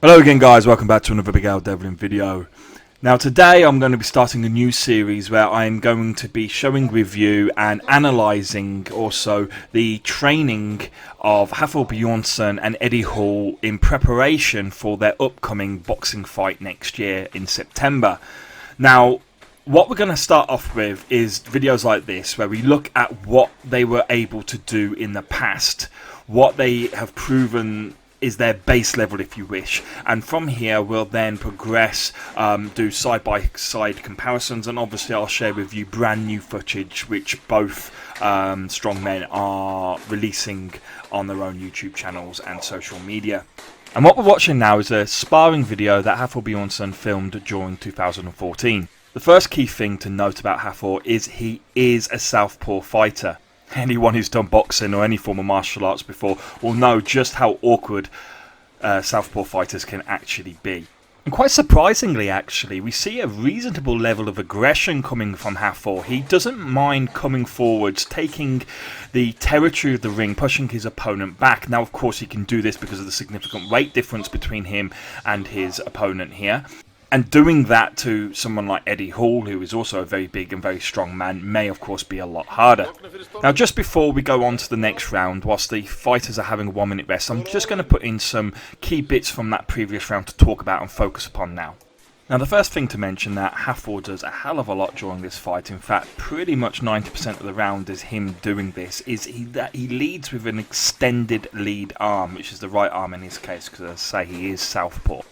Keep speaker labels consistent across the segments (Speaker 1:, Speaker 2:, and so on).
Speaker 1: Hello again guys, welcome back to another Big Al Devlin video. Now today I'm going to be starting a new series where I'm going to be showing with you and analysing also the training of Hafthor Bjornsson and Eddie Hall in preparation for their upcoming boxing fight next year in September. Now what we're going to start off with is videos like this where we look at what they were able to do in the past, what they have proven is their base level, if you wish, and from here we'll then progress, do side-by-side comparisons, and obviously I'll share with you brand new footage which both strongmen are releasing on their own YouTube channels and social media. And what we're watching now is a sparring video that Hafthor Bjornsson filmed during 2014. The first key thing to note about Hafthor is he is a southpaw fighter. Anyone who's done boxing or any form of martial arts before will know just how awkward southpaw fighters can actually be. And quite surprisingly, actually, we see a reasonable level of aggression coming from Hafthor. He doesn't mind coming forwards, taking the territory of the ring, pushing his opponent back. Now, of course, he can do this because of the significant weight difference between him and his opponent here. And doing that to someone like Eddie Hall, who is also a very big and very strong man, may of course be a lot harder. Now just before we go on to the next round, whilst the fighters are having a 1 minute rest, I'm just going to put in some key bits from that previous round to talk about and focus upon now. Now the first thing to mention that Hafthor does a hell of a lot during this fight. In fact, pretty much 90% of the round is him doing this, is that he leads with an extended lead arm, which is the right arm in his case, because as I say, he is southpaw.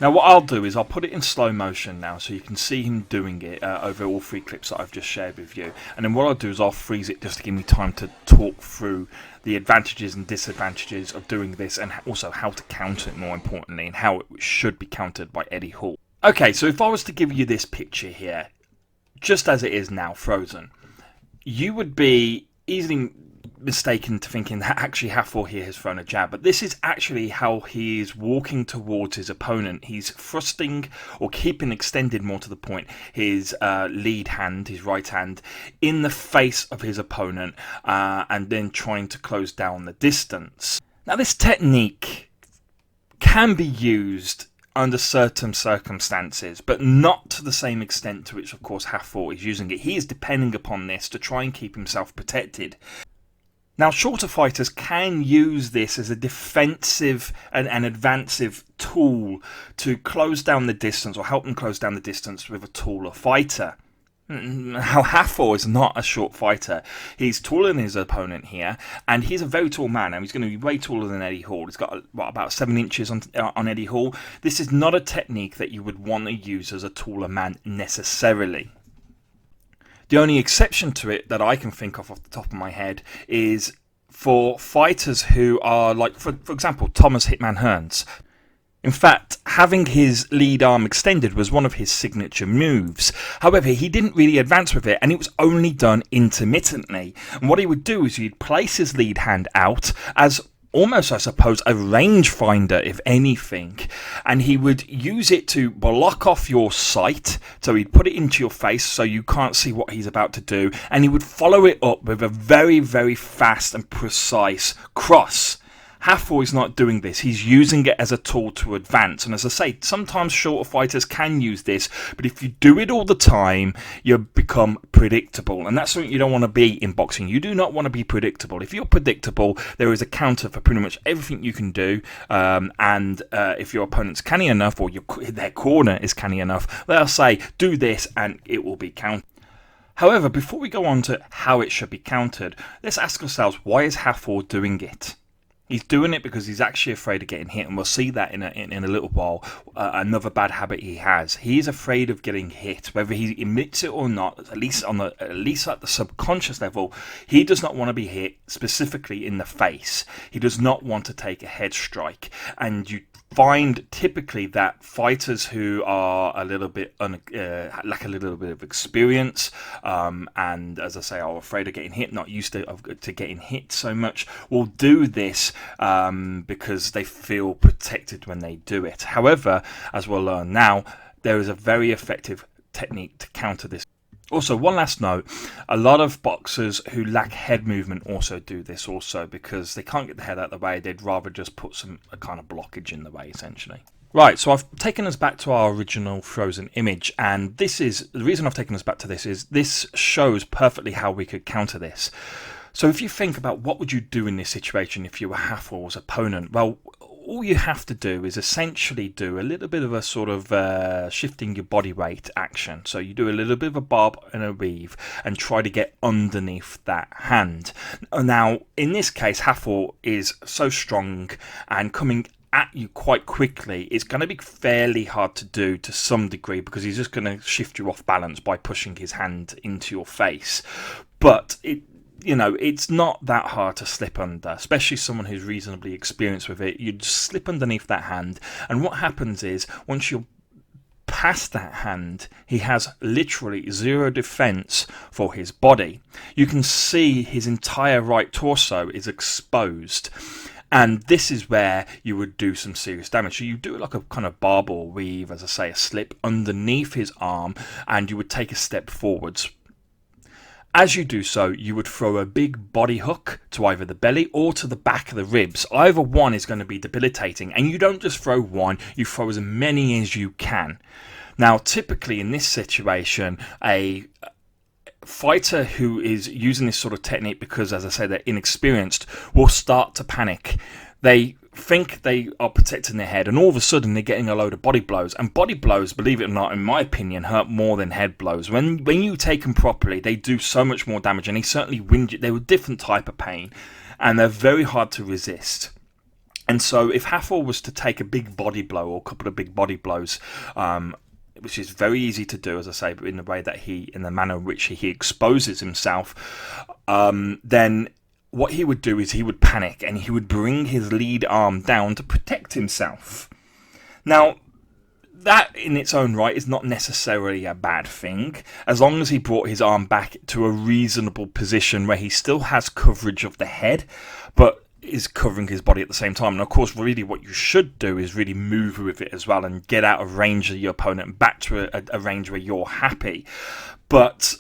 Speaker 1: Now what I'll do is I'll put it in slow motion now so you can see him doing it over all three clips that I've just shared with you. And then what I'll do is I'll freeze it just to give me time to talk through the advantages and disadvantages of doing this, and also how to counter it, more importantly, and how it should be countered by Eddie Hall. Okay, so if I was to give you this picture here, just as it is now, frozen, you would be easily mistaken to thinking that actually Hafthor here has thrown a jab, but this is actually how he is walking towards his opponent. He's thrusting, or keeping extended more to the point, his lead hand, his right hand, in the face of his opponent, and then trying to close down the distance. Now this technique can be used under certain circumstances, but not to the same extent to which of course Hafthor is using it. He is depending upon this to try and keep himself protected. Now, shorter fighters can use this as a defensive and advansive tool to close down the distance, or help them close down the distance with a taller fighter. Now, Hafthor is not a short fighter. He's taller than his opponent here, and he's a very tall man. Now, he's going to be way taller than Eddie Hall. He's got about 7 inches on Eddie Hall. This is not a technique that you would want to use as a taller man necessarily. The only exception to it that I can think of off the top of my head is for fighters who are like, for example, Thomas Hitman Hearns. In fact, having his lead arm extended was one of his signature moves. However, he didn't really advance with it, and it was only done intermittently. And what he would do is he'd place his lead hand out as almost, I suppose, a rangefinder, if anything, and he would use it to block off your sight. So he'd put it into your face so you can't see what he's about to do, and he would follow it up with a very, very fast and precise cross. Hafthor is not doing this. He's using it as a tool to advance. And as I say, sometimes shorter fighters can use this, but if you do it all the time, you become predictable. And that's something you don't want to be in boxing. You do not want to be predictable. If you're predictable, there is a counter for pretty much everything you can do. And if your opponent's canny enough, or their corner is canny enough, they'll say, do this, and it will be countered. However, before we go on to how it should be countered, let's ask ourselves, why is Hafthor doing it? He's doing it because he's actually afraid of getting hit, and we'll see that in a little while. Another bad habit he has. He is afraid of getting hit, whether he admits it or not. At least at the subconscious level, he does not want to be hit specifically in the face. He does not want to take a head strike, and you find typically that fighters who are a little bit lack a little bit of experience, and as I say, are afraid of getting hit, not used to getting hit so much, will do this because they feel protected when they do it. However, as we'll learn now, there is a very effective technique to counter this. Also, one last note, a lot of boxers who lack head movement also do this also because they can't get the head out of the way. They'd rather just put a kind of blockage in the way, essentially. Right, so I've taken us back to our original frozen image, and this is the reason I've taken us back to this shows perfectly how we could counter this. So if you think about what would you do in this situation if you were Hafthor's opponent, well, all you have to do is essentially do a little bit of a sort of shifting your body weight action. So you do a little bit of a bob and a weave and try to get underneath that hand. Now, in this case, Hafthor is so strong and coming at you quite quickly, it's going to be fairly hard to do to some degree because he's just going to shift you off balance by pushing his hand into your face. But it's not that hard to slip under, especially someone who's reasonably experienced with it. You just slip underneath that hand, and what happens is once you're past that hand, he has literally zero defense for his body. You can see his entire right torso is exposed. And this is where you would do some serious damage. So you do like a kind of barbell weave, as I say, a slip underneath his arm, and you would take a step forwards. As you do so, you would throw a big body hook to either the belly or to the back of the ribs. Either one is going to be debilitating, and you don't just throw one, you throw as many as you can. Now, typically in this situation, a fighter who is using this sort of technique because, as I say, they're inexperienced, will start to panic. They think they are protecting their head, and all of a sudden they're getting a load of body blows. And body blows, believe it or not, in my opinion, hurt more than head blows. When you take them properly, they do so much more damage, and they certainly whinge. They're a different type of pain, and they're very hard to resist. And so if Hafthor was to take a big body blow or a couple of big body blows, which is very easy to do, as I say, but in the way that in the manner in which he exposes himself, then what he would do is he would panic and he would bring his lead arm down to protect himself. Now, that in its own right is not necessarily a bad thing, as long as he brought his arm back to a reasonable position where he still has coverage of the head, but is covering his body at the same time. And of course, really what you should do is really move with it as well and get out of range of your opponent and back to a range where you're happy. But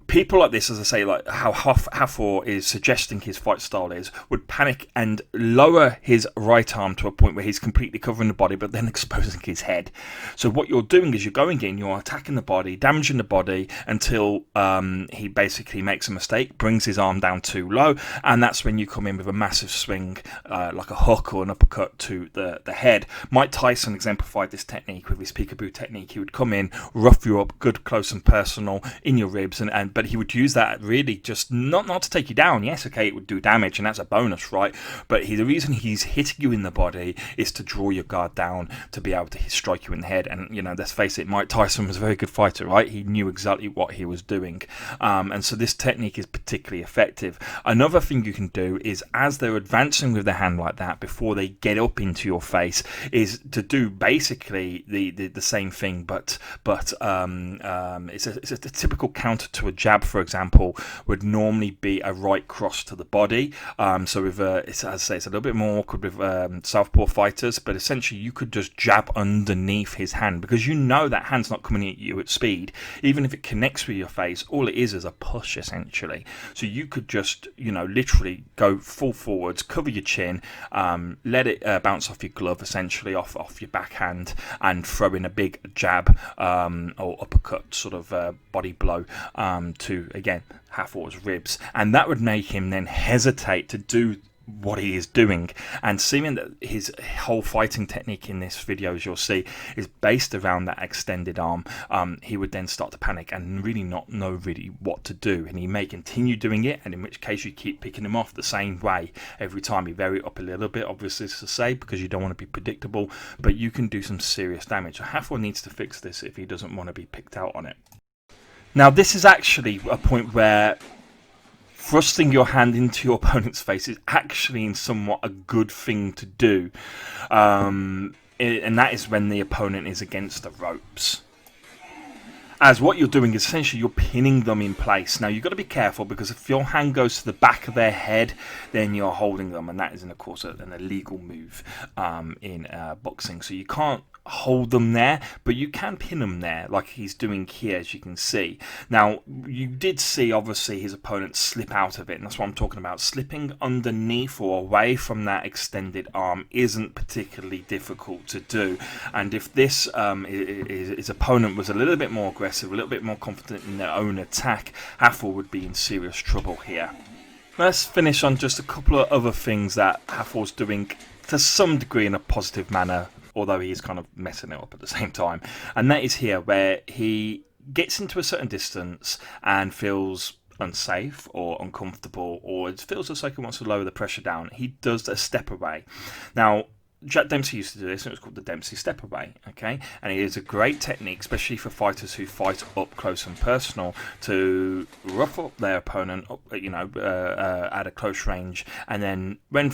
Speaker 1: people like this, as I say, like how Hafthor is suggesting his fight style is, would panic and lower his right arm to a point where he's completely covering the body, but then exposing his head. So what you're doing is you're going in, you're attacking the body, damaging the body until he basically makes a mistake, brings his arm down too low, and that's when you come in with a massive swing, like a hook or an uppercut to the head. Mike Tyson exemplified this technique with his peekaboo technique. He would come in, rough you up, good, close and personal in your ribs, but he would use that really just not to take you down. Yes, okay, it would do damage, and that's a bonus, right? But the reason he's hitting you in the body is to draw your guard down, to be able to strike you in the head. And, let's face it, Mike Tyson was a very good fighter, right? He knew exactly what he was doing. And so this technique is particularly effective. Another thing you can do is, as they're advancing with their hand like that, before they get up into your face, is to do basically the same thing, but it's a typical counter to a jab, for example, would normally be a right cross to the body. So with as I say, it's a little bit more awkward with southpaw fighters, but essentially you could just jab underneath his hand because that hand's not coming at you at speed. Even if it connects with your face, all it is a push essentially. So you could just literally go full forwards, cover your chin, let it bounce off your glove, essentially off your backhand, and throw in a big jab or uppercut sort of body blow to, again, Hafthor's ribs, and that would make him then hesitate to do what he is doing. And seeing that his whole fighting technique in this video, as you'll see, is based around that extended arm, he would then start to panic and really not know really what to do, and he may continue doing it, and in which case you keep picking him off the same way every time. You vary it up a little bit, obviously, to say, because you don't want to be predictable, but you can do some serious damage. So Hafthor needs to fix this if he doesn't want to be picked out on it. Now, this is actually a point where thrusting your hand into your opponent's face is actually in somewhat a good thing to do. And that is when the opponent is against the ropes. As what you're doing is essentially you're pinning them in place. Now, you've got to be careful, because if your hand goes to the back of their head, then you're holding them, and that is, of course, an illegal move in boxing. So you can't hold them there, but you can pin them there like he's doing here, as you can see. Now, you did see obviously his opponent slip out of it, and that's what I'm talking about. Slipping underneath or away from that extended arm isn't particularly difficult to do, and if this his opponent was a little bit more aggressive, a little bit more confident in their own attack, Hafthor would be in serious trouble here. Let's finish on just a couple of other things that Hafthor's doing to some degree in a positive manner, although he's kind of messing it up at the same time. And that is here, where he gets into a certain distance and feels unsafe or uncomfortable, or it feels as like he wants to lower the pressure down. He does a step away. Now, Jack Dempsey used to do this, and it was called the Dempsey step away, okay? And it is a great technique, especially for fighters who fight up close and personal, to rough up their opponent, at a close range, and then when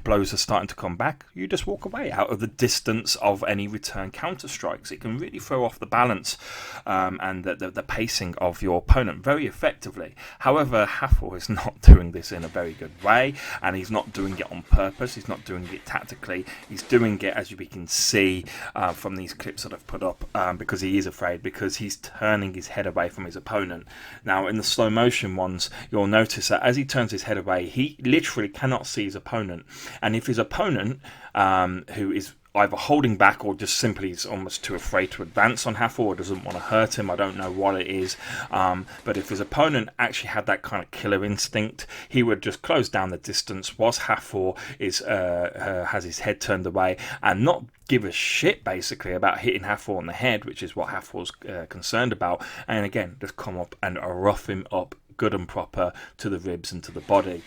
Speaker 1: blows are starting to come back, you just walk away out of the distance of any return counter strikes. It can really throw off the balance and the pacing of your opponent very effectively. However, Hafthor is not doing this in a very good way, and he's not doing it on purpose. He's not doing it tactically. He's doing it, as we can see from these clips that I've put up, because he is afraid, because he's turning his head away from his opponent. Now, in the slow motion ones, you'll notice that as he turns his head away, he literally cannot see his opponent. And if his opponent, who is either holding back or just simply is almost too afraid to advance on Hafthor, or doesn't want to hurt him, I don't know what it is, but if his opponent actually had that kind of killer instinct, he would just close down the distance whilst Hafthor has his head turned away, and not give a shit basically about hitting Hafthor on the head, which is what Hafthor's concerned about, and again just come up and rough him up good and proper to the ribs and to the body.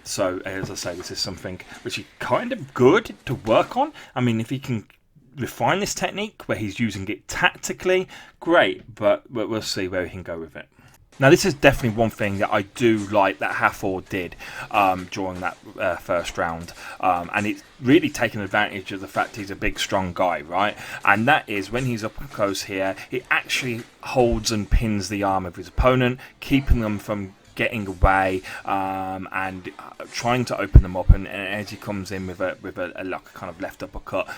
Speaker 1: So as I say, this is something which is kind of good to work on. I mean, if he can refine this technique where he's using it tactically, great, but we'll see where he can go with it. Now, this is definitely one thing that I do like that Hafthor did during that first round, and it's really taken advantage of the fact he's a big, strong guy, right? And that is when he's up close here, he actually holds and pins the arm of his opponent, keeping them from getting away and trying to open them up, and as he comes in with a kind of left uppercut,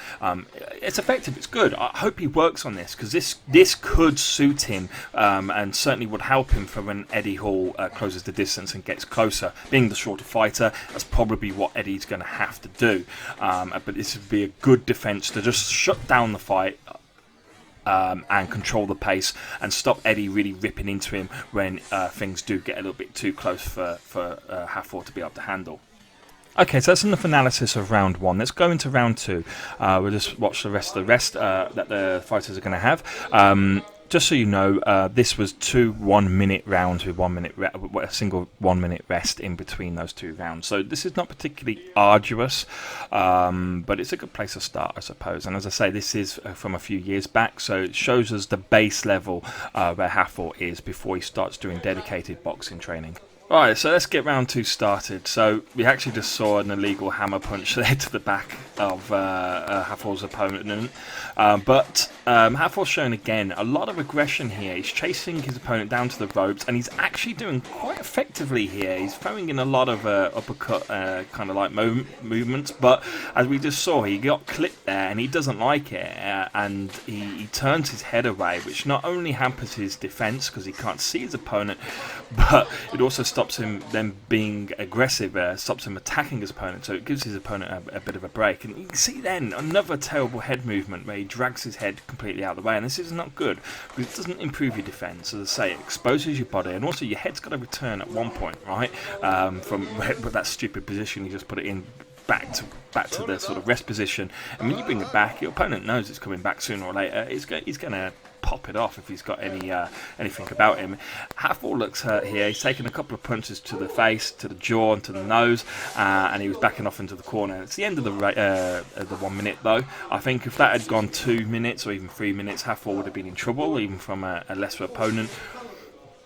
Speaker 1: it's effective, it's good. I hope he works on this, because this could suit him and certainly would help him for when Eddie Hall closes the distance and gets closer. Being the shorter fighter, that's probably what Eddie's going to have to do, but this would be a good defense to just shut down the fight and control the pace and stop Eddie really ripping into him when things do get a little bit too close for Hafthor to be able to handle. Okay, so that's enough analysis of round one. Let's go into round two. We'll just watch the rest that the fighters are going to have. Just so you know, this was 2 1-minute rounds with a single 1 minute rest in between those 2 rounds. So this is not particularly arduous, but it's a good place to start, I suppose. And as I say, this is from a few years back, so it shows us the base level where Hafthor is before he starts doing dedicated boxing training. Alright, so let's get round 2 started. So we actually just saw an illegal hammer punch there to the back of Hafthor's opponent. But Hafthor's shown again a lot of aggression here. He's chasing his opponent down to the ropes, and he's actually doing quite effectively here. He's throwing in a lot of uppercut kind of like movements, but as we just saw, he got clipped there and he doesn't like it, and he turns his head away, which not only hampers his defense because he can't see his opponent, but it also stops him then being aggressive, stops him attacking his opponent, so it gives his opponent a bit of a break. And you can see then another terrible head movement where he drags his head completely out of the way, and this is not good because it doesn't improve your defense. As I say, it exposes your body, and also your head's got to return at one point, right? From that stupid position you just put it in, back to the sort of rest position, and when you bring it back, your opponent knows it's coming back sooner or later. He's going to pop it off if he's got anything about him. Hafthor looks hurt here. He's taken a couple of punches to the face, to the jaw, and to the nose, and he was backing off into the corner. It's the end of the 1 minute though. I think if that had gone 2 minutes or even 3 minutes, Hafthor would have been in trouble, even from a lesser opponent.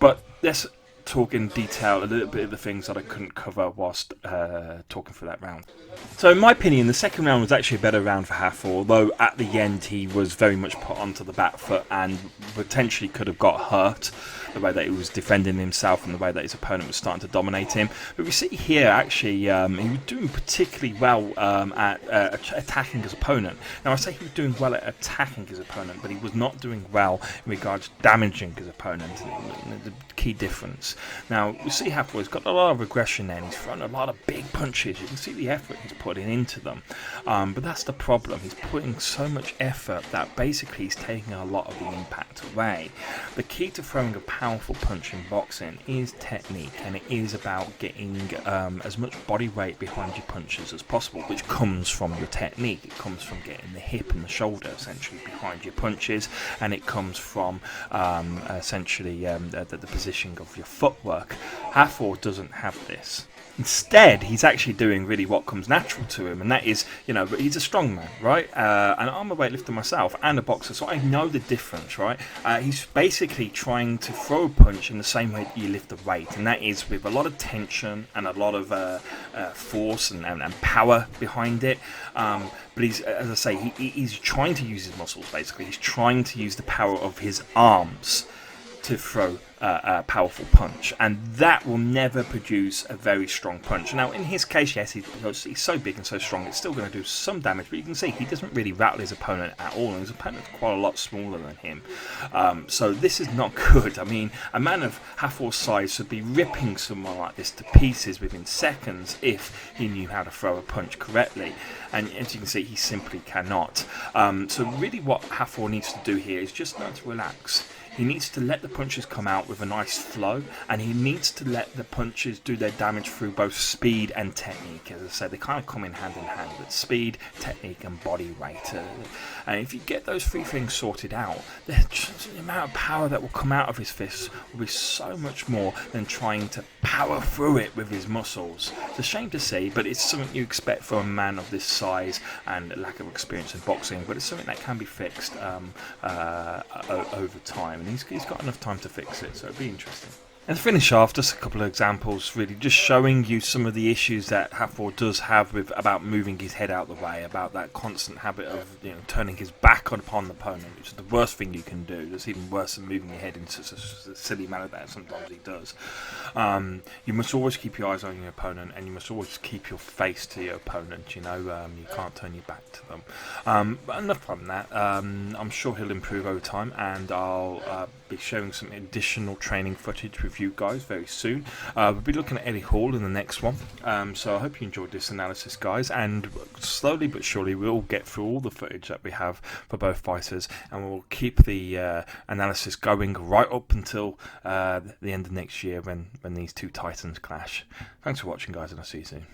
Speaker 1: But let's talk in detail a little bit of the things that I couldn't cover whilst talking through that round. So in my opinion, the second round was actually a better round for Hafthor, although at the end he was very much put onto the back foot and potentially could have got hurt. the way that he was defending himself and the way that his opponent was starting to dominate him. But we see here, actually, he was doing particularly well at attacking his opponent. Now, I say he was doing well at attacking his opponent, but he was not doing well in regards to damaging his opponent. The key difference. Now, we see Hafthor's got a lot of aggression there, and he's throwing a lot of big punches. You can see the effort he's putting into them. But that's the problem. He's putting so much effort that basically he's taking a lot of the impact away. The key to throwing a powerful punch in boxing is technique, and it is about getting as much body weight behind your punches as possible, which comes from your technique. It comes from getting the hip and the shoulder essentially behind your punches, and it comes from essentially the position of your footwork. Hafthor doesn't have this. Instead, he's actually doing really what comes natural to him, and that is, he's a strong man, right? And I'm a weightlifter myself and a boxer, so I know the difference, right? He's basically trying to throw a punch in the same way that you lift a weight, and that is with a lot of tension and a lot of force and power behind it. But he's, as I say, he's trying to use his muscles, basically. He's trying to use the power of his arms to throw a powerful punch, and that will never produce a very strong punch. Now, in his case, yes, he's so big and so strong, it's still going to do some damage, but you can see he doesn't really rattle his opponent at all, and his opponent's quite a lot smaller than him. So this is not good. I mean, a man of Hafthor's size should be ripping someone like this to pieces within seconds if he knew how to throw a punch correctly, and as you can see, he simply cannot. So really what Hafthor needs to do here is just learn to relax. He needs to let the punches come out with a nice flow, and he needs to let the punches do their damage through both speed and technique. As I said, they kind of come in hand, but speed, technique and body weight. And if you get those three things sorted out, the amount of power that will come out of his fists will be so much more than trying to power through it with his muscles. It's a shame to see, but it's something you expect from a man of this size and lack of experience in boxing, but it's something that can be fixed over time. And he's got enough time to fix it, so it'll be interesting. And to finish off, just a couple of examples, really, just showing you some of the issues that Hafthor does have with about moving his head out of the way, about that constant habit of turning his back upon the opponent, which is the worst thing you can do. It's even worse than moving your head in such a silly manner that sometimes he does. You must always keep your eyes on your opponent, and you must always keep your face to your opponent. You can't turn your back to them. But enough from that. I'm sure he'll improve over time, and I'll be showing some additional training footage with you guys very soon. We'll be looking at Eddie Hall in the next one, so I hope you enjoyed this analysis, guys, and slowly but surely we'll get through all the footage that we have for both fighters, and we'll keep the analysis going right up until the end of next year when these two titans clash. Thanks for watching, guys, and I'll see you soon.